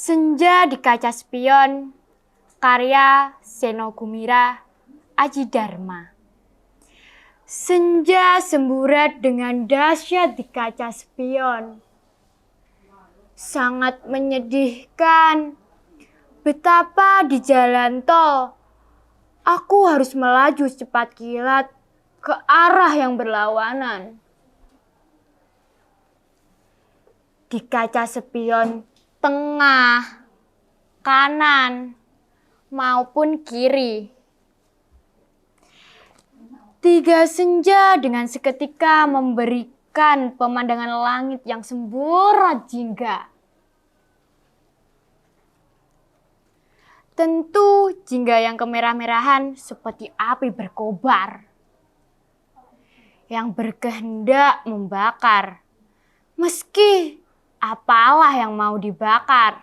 Senja di Kaca Spion, karya Seno Gumira Adjidharma. Senja semburat dengan dahsyat di kaca spion. Sangat menyedihkan. Betapa di jalan tol aku harus melaju secepat kilat ke arah yang berlawanan. Di kaca spion tengah, kanan, maupun kiri. 3 senja dengan seketika memberikan pemandangan langit yang semburat jingga. Tentu jingga yang kemerah-merahan seperti api berkobar yang berkehendak membakar, meski apalah yang mau dibakar.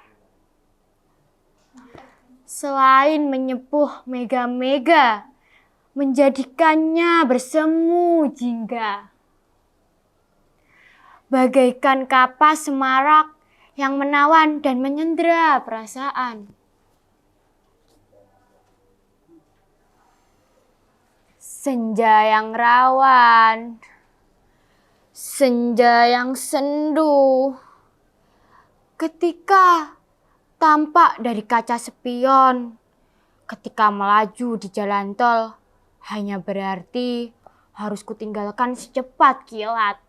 Selain menyepuh mega-mega, menjadikannya bersemu jingga. Bagaikan kapas semarak yang menawan dan menyendera perasaan. Senja yang rawan, senja yang sendu. Ketika tampak dari kaca spion, ketika melaju di jalan tol, hanya berarti harus kutinggalkan secepat kilat.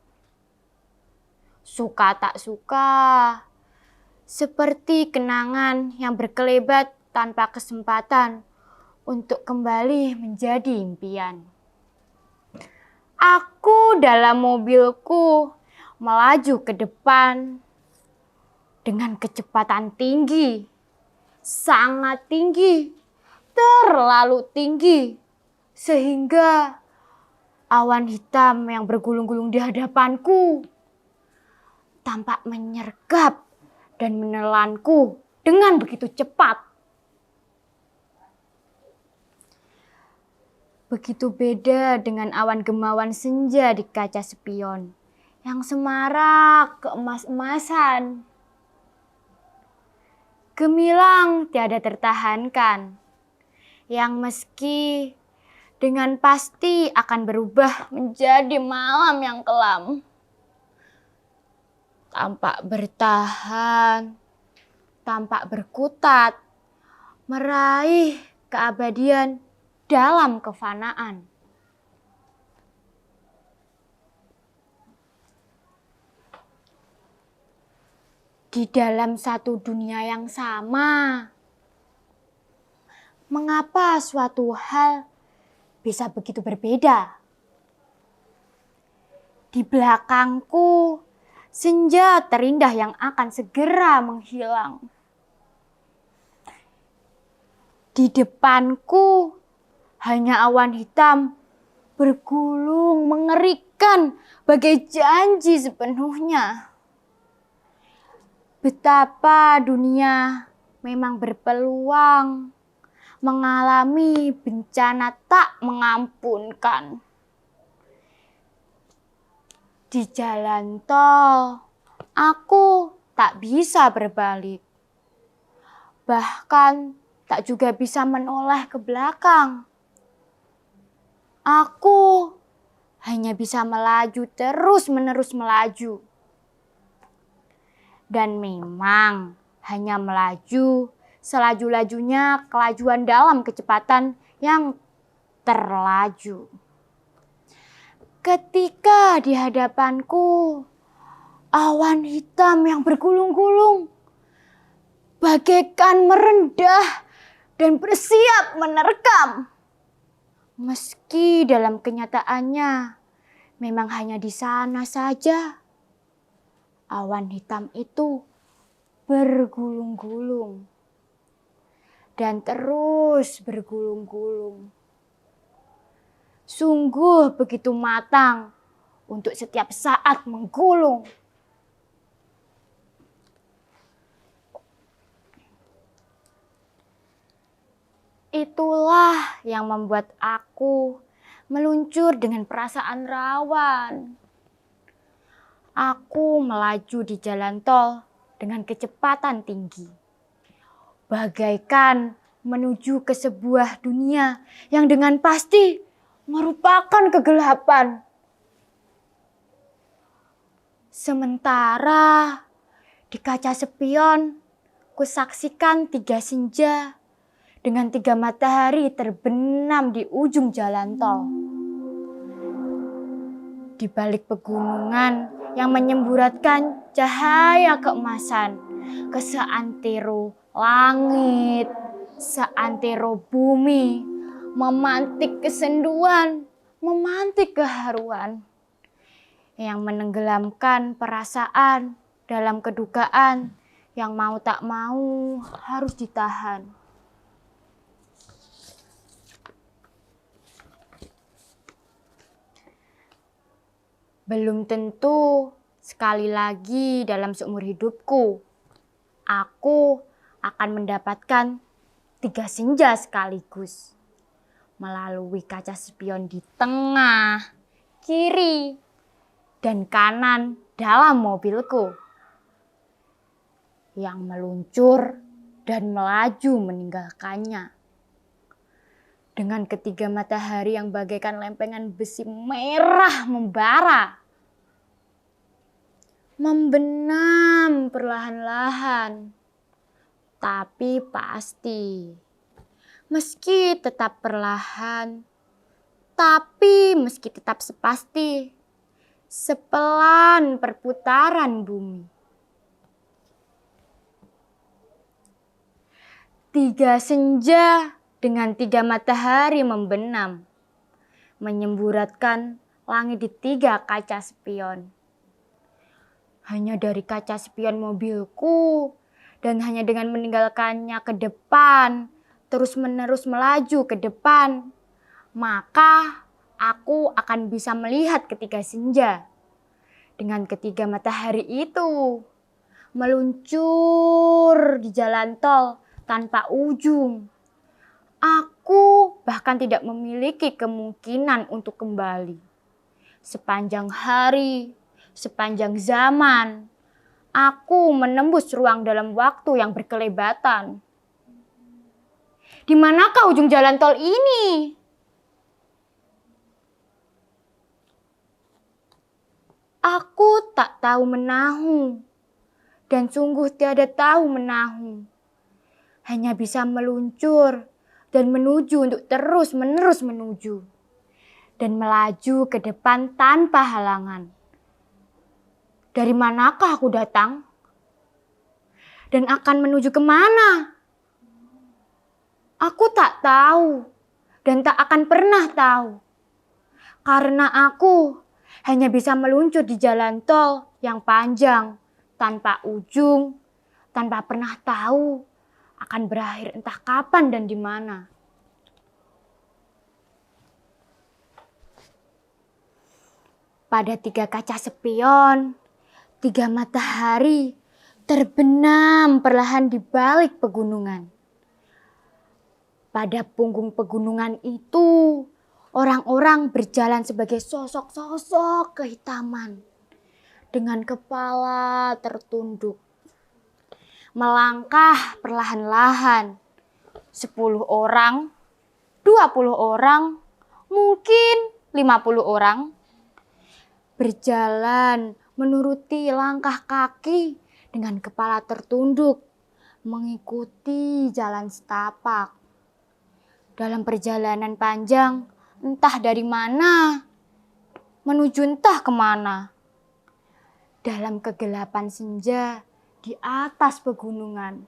Suka tak suka, seperti kenangan yang berkelebat tanpa kesempatan untuk kembali menjadi impian. Aku dalam mobilku melaju ke depan dengan kecepatan tinggi, sangat tinggi, terlalu tinggi. Sehingga awan hitam yang bergulung-gulung di hadapanku tampak menyergap dan menelanku dengan begitu cepat. Begitu beda dengan awan gemawan senja di kaca spion yang semarak keemas-emasan. Gemilang tiada tertahankan, yang meski dengan pasti akan berubah menjadi malam yang kelam. Tampak bertahan, tampak berkutat, meraih keabadian dalam kefanaan. Di dalam satu dunia yang sama, mengapa suatu hal bisa begitu berbeda? Di belakangku, senja terindah yang akan segera menghilang. Di depanku, hanya awan hitam bergulung mengerikan bagai janji sepenuhnya. Betapa dunia memang berpeluang mengalami bencana tak mengampunkan. Di jalan tol, aku tak bisa berbalik. Bahkan tak juga bisa menoleh ke belakang. Aku hanya bisa melaju terus-menerus melaju. Dan memang hanya melaju selaju-lajunya kelajuan dalam kecepatan yang terlaju. Ketika di hadapanku awan hitam yang bergulung-gulung bagaikan merendah dan bersiap menerkam. Meski dalam kenyataannya memang hanya di sana saja. Awan hitam itu bergulung-gulung dan terus bergulung-gulung. Sungguh begitu matang untuk setiap saat menggulung. Itulah yang membuat aku meluncur dengan perasaan rawan. Aku melaju di jalan tol dengan kecepatan tinggi. bagaikan menuju ke sebuah dunia yang dengan pasti merupakan kegelapan. Sementara di kaca spion, kusaksikan 3 senja dengan 3 matahari terbenam di ujung jalan tol. Di balik pegunungan yang menyemburatkan cahaya keemasan ke seantero langit, seantero bumi, memantik kesenduan, memantik keharuan yang menenggelamkan perasaan dalam kedukaan yang mau tak mau harus ditahan. Belum tentu sekali lagi dalam seumur hidupku aku akan mendapatkan 3 senja sekaligus melalui kaca spion di tengah, kiri, dan kanan dalam mobilku yang meluncur dan melaju meninggalkannya. Dengan ketiga matahari yang bagaikan lempengan besi merah membara, membenam perlahan-lahan, tapi pasti. Meski tetap perlahan, tapi meski tetap sepasti, sepelan perputaran bumi. 3 senja dengan 3 matahari membenam, menyemburatkan langit di 3 kaca spion. Hanya dari kaca spion mobilku dan hanya dengan meninggalkannya ke depan, terus-menerus melaju ke depan, maka aku akan bisa melihat ketiga senja. Dengan ketiga matahari itu meluncur di jalan tol tanpa ujung. Aku bahkan tidak memiliki kemungkinan untuk kembali. Sepanjang hari, sepanjang zaman, aku menembus ruang dalam waktu yang berkelebatan. Di manakah ujung jalan tol ini? Aku tak tahu menahu, dan sungguh tiada tahu menahu. Hanya bisa meluncur dan menuju untuk terus-menerus menuju. Dan melaju ke depan tanpa halangan. Dari manakah aku datang? Dan akan menuju kemana? Aku tak tahu dan tak akan pernah tahu. Karena aku hanya bisa meluncur di jalan tol yang panjang, tanpa ujung, tanpa pernah tahu akan berakhir entah kapan dan di mana. Pada 3 kaca spion, 3 matahari terbenam perlahan di balik pegunungan. Pada punggung pegunungan itu, orang-orang berjalan sebagai sosok-sosok kehitaman dengan kepala tertunduk. Melangkah perlahan-lahan, 10 orang, 20 orang, mungkin 50 orang. Berjalan menuruti langkah kaki dengan kepala tertunduk, mengikuti jalan setapak. Dalam perjalanan panjang, entah dari mana, menuju entah kemana. Dalam kegelapan senja, di atas pegunungan.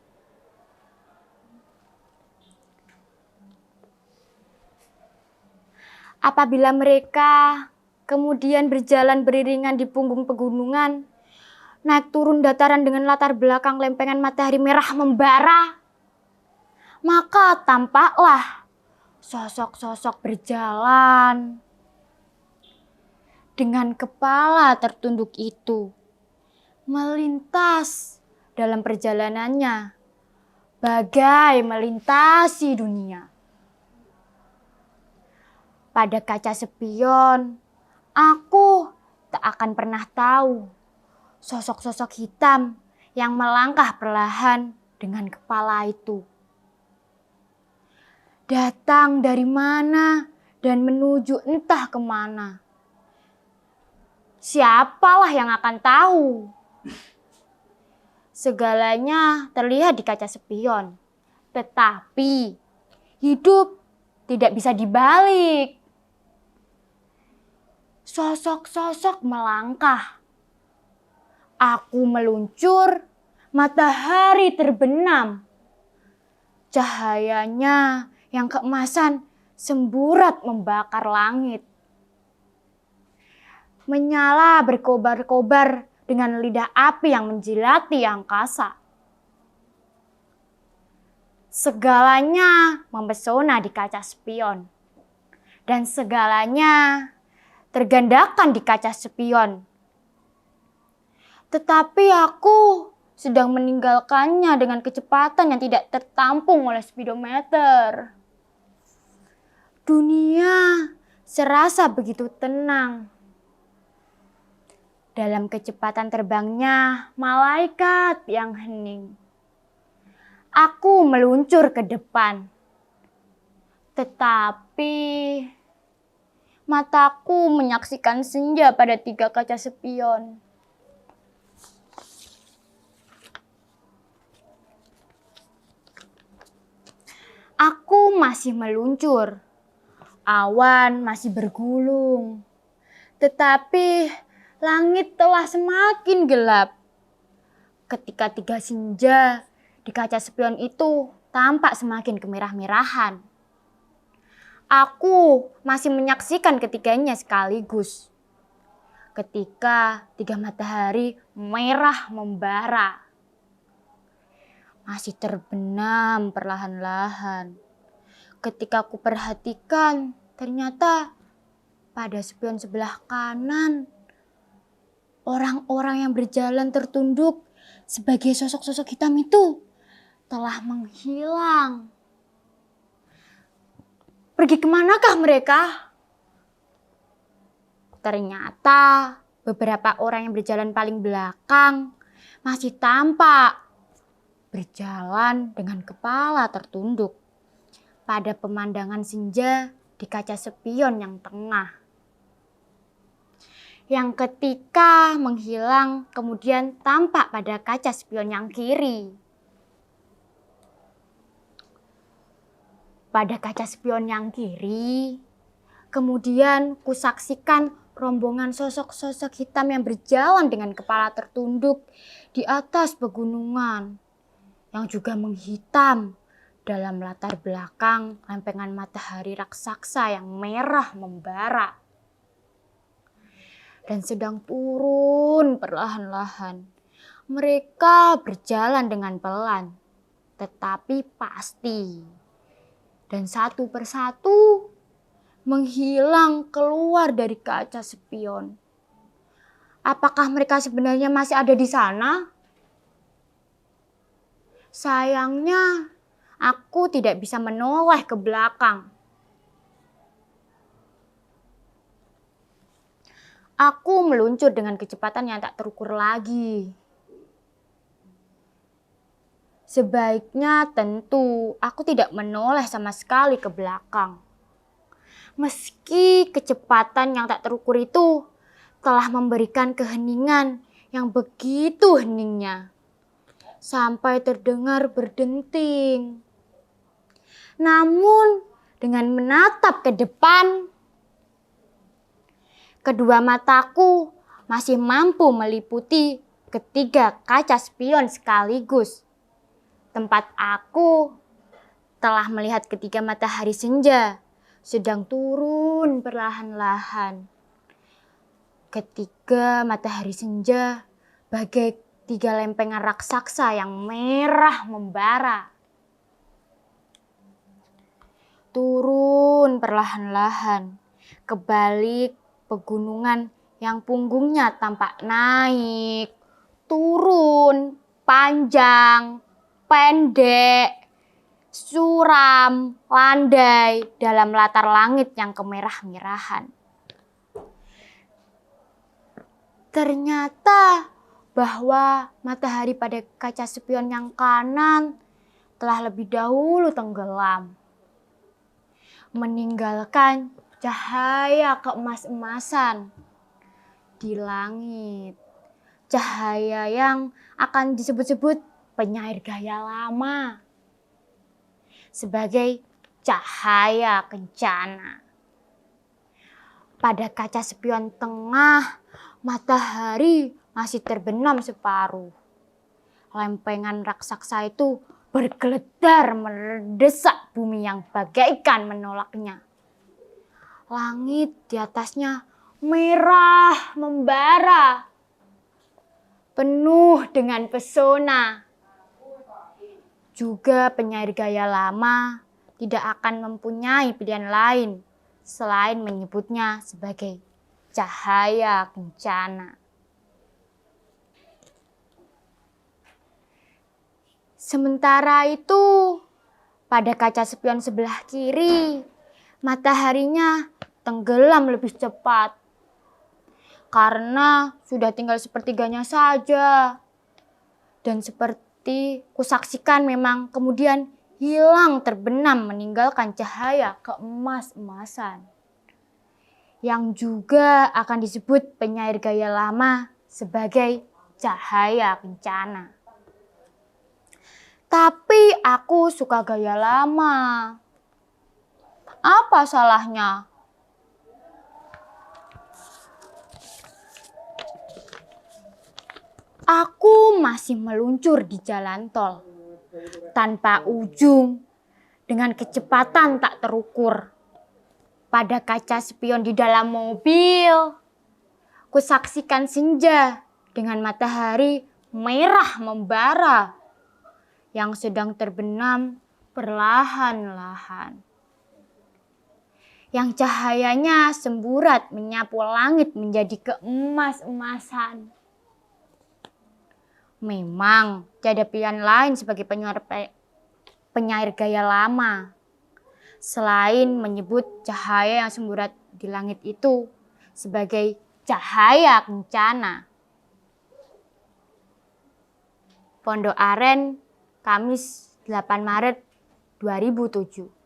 Apabila mereka kemudian berjalan beriringan di punggung pegunungan, naik turun dataran dengan latar belakang lempengan matahari merah membara, maka tampaklah sosok-sosok berjalan dengan kepala tertunduk itu, melintas dalam perjalanannya, bagai melintasi dunia. Pada kaca spion, aku tak akan pernah tahu sosok-sosok hitam yang melangkah perlahan dengan kepala itu. Datang dari mana dan menuju entah kemana. Siapalah yang akan tahu? Segalanya terlihat di kaca spion. Tetapi hidup tidak bisa dibalik. Sosok-sosok melangkah. Aku meluncur, matahari terbenam. Cahayanya yang keemasan semburat membakar langit. Menyala berkobar-kobar dengan lidah api yang menjilati angkasa. Segalanya mempesona di kaca spion. Dan segalanya tergandakan di kaca spion. Tetapi aku sedang meninggalkannya dengan kecepatan yang tidak tertampung oleh speedometer. Dunia serasa begitu tenang. Dalam kecepatan terbangnya malaikat yang hening. Aku meluncur ke depan. Tetapi mataku menyaksikan senja pada 3 kaca spion. Aku masih meluncur. Awan masih bergulung. Tetapi langit telah semakin gelap. Ketika 3 senja di kaca spion itu tampak semakin kemerah-merahan. Aku masih menyaksikan ketiganya sekaligus. Ketika 3 matahari merah membara. Masih terbenam perlahan-lahan. Ketika aku perhatikan, ternyata pada spion sebelah kanan, orang-orang yang berjalan tertunduk sebagai sosok-sosok hitam itu telah menghilang. Pergi kemanakah mereka? Ternyata beberapa orang yang berjalan paling belakang masih tampak berjalan dengan kepala tertunduk pada pemandangan senja di kaca spion yang tengah. Yang ketika menghilang kemudian tampak pada kaca spion yang kiri. Pada kaca spion yang kiri, kemudian kusaksikan rombongan sosok-sosok hitam yang berjalan dengan kepala tertunduk di atas pegunungan. Yang juga menghitam dalam latar belakang lempengan matahari raksasa yang merah membara. Dan sedang turun perlahan-lahan. Mereka berjalan dengan pelan, tetapi pasti. Dan satu persatu menghilang keluar dari kaca spion. Apakah mereka sebenarnya masih ada di sana? Sayangnya, aku tidak bisa menoleh ke belakang. Aku meluncur dengan kecepatan yang tak terukur lagi. Sebaiknya tentu aku tidak menoleh sama sekali ke belakang. Meski kecepatan yang tak terukur itu telah memberikan keheningan yang begitu heningnya. Sampai terdengar berdenting. Namun dengan menatap ke depan, kedua mataku masih mampu meliputi ketiga kaca spion sekaligus. Tempat aku telah melihat ketiga matahari senja sedang turun perlahan-lahan. Ketiga matahari senja bagai 3 lempengan raksasa yang merah membara. Turun perlahan-lahan ke balik pegunungan yang punggungnya tampak naik, turun, panjang, pendek, suram, landai dalam latar langit yang kemerah-merahan. Ternyata bahwa matahari pada kaca spion yang kanan telah lebih dahulu tenggelam, meninggalkan cahaya keemas-emasan di langit. Cahaya yang akan disebut-sebut penyair gaya lama sebagai cahaya kencana. Pada kaca spion tengah, matahari masih terbenam separuh. Lempengan raksasa itu bergeledar mendesak bumi yang bagaikan menolaknya. Langit di atasnya merah membara, penuh dengan pesona. Juga penyair gaya lama tidak akan mempunyai pilihan lain selain menyebutnya sebagai cahaya kencana. Sementara itu, pada kaca spion sebelah kiri, mataharinya tenggelam lebih cepat karena sudah tinggal sepertiganya saja. Dan seperti kusaksikan memang kemudian hilang terbenam meninggalkan cahaya keemas-emasan. Yang juga akan disebut penyair gaya lama sebagai cahaya kencana. Tapi aku suka gaya lama. Apa salahnya? Aku masih meluncur di jalan tol tanpa ujung dengan kecepatan tak terukur. Pada kaca spion di dalam mobil, kusaksikan senja dengan matahari merah membara yang sedang terbenam perlahan-lahan. Yang cahayanya semburat menyapu langit menjadi keemas-emasan. Memang tiada pilihan lain sebagai penyair gaya lama selain menyebut cahaya yang semburat di langit itu sebagai cahaya kencana. Pondok Aren, Kamis 8 Maret 2007.